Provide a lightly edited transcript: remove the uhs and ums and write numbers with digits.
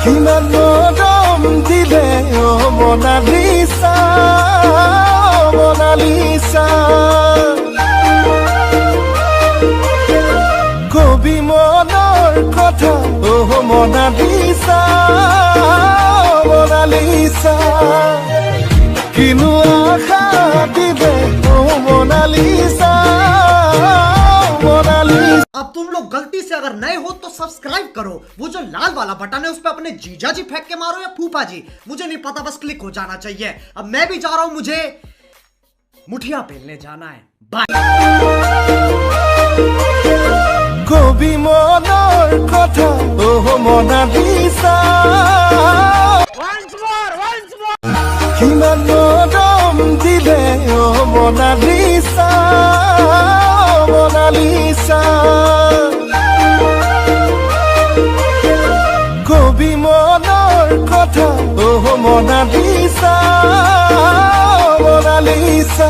কিমান মৰম দিলে অ মনালিসা মনালিসা কবি মনৰ কথা অ মনালিসা মনালিসা কিনো আশা দিলে অ মনালিসা मोनालिसा। अब तुम लोग गलती से अगर नए हो तो सब्सक्राइब करो, वो जो लाल वाला बटन है उस पे अपने जीजा जी फेंक के मारो या फूफा जी, मुझे नहीं पता, बस क्लिक हो जाना चाहिए। अब मैं भी जा रहा हूं, मुझे मुठिया पेलने जाना है। बाय। कवि मनर कथा ओ मोनालिसा किमान मरम दिले ओ मोनालिसा मोनालिसा कवि मनर कथा ओ मोनालिसा मोनालिसा